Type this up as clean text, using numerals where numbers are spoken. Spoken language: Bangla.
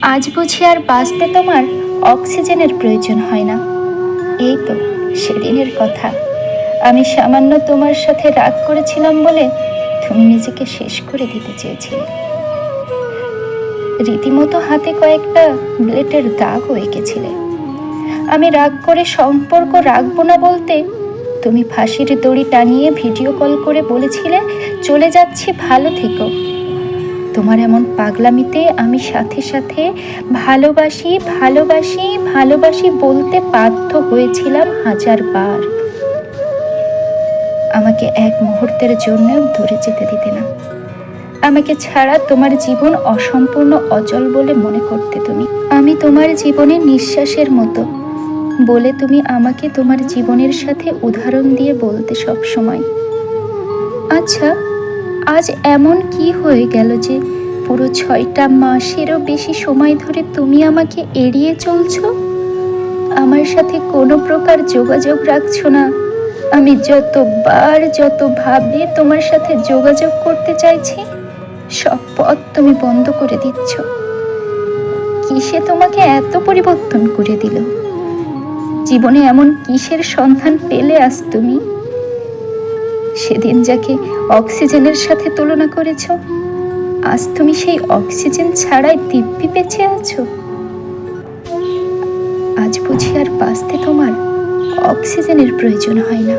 আজ বুঝি আর বাঁচতে তোমার অক্সিজেনের প্রয়োজন হয় না। এই তো সেদিনের কথা। আমি সামান্য তোমার সাথে রাগ করেছিলাম বলে তুমি নিজেকে শেষ করে দিতে চেয়েছিলে। রীতিমতো হাতে কয়েকটা ব্লেডের দাগও এঁকেছিলে। আমি রাগ করে সম্পর্ক রাখবো না বলতে তুমি ফাঁসির দড়ি টানিয়ে ভিডিও কল করে বলেছিলে চলে যাচ্ছি, ভালো থেকো। তোমার এমন পাগলামিতে আমি সাথে সাথে ভালোবাসি ভালোবাসি ভালোবাসি বলতে বাধ্য হয়েছিলাম 1000 বার। আমাকে এক মুহূর্তের জন্যও দূরে যেতে দিতে না। আমাকে ছাড়া তোমার জীবন অসম্পূর্ণ, অচল বলে মনে করতে তুমি। আমি তোমার জীবনে নিঃশ্বাসের মতো বলে তুমি আমাকে তোমার জীবনের সাথে উদাহরণ দিয়ে বলতে সব সময়। আচ্ছা, আজ এমন কি হয়ে গেল যে পুরো 6টা মাসেরও বেশি সময় ধরে তুমি আমাকে এড়িয়ে চলছো? আমার সাথে কোনো প্রকার যোগাযোগ রাখছো না। আমি যতভাবে তোমার সাথে যোগাযোগ করতে চাইছি সব পথ তুমি বন্ধ করে দিচ্ছ। কিসে তোমাকে এত পরিবর্তন করে দিল? জীবনে এমন কিসের সন্ধান পেলে আজ তুমি? সেদিন যাকে অক্সিজেনের সাথে তুলনা করেছ, আজ তুমি সেই অক্সিজেন ছাড়াই দিব্যি বেঁচে আছো। আজ বুঝি আর বাঁচতে তোমার অক্সিজেনের প্রয়োজন হয় না।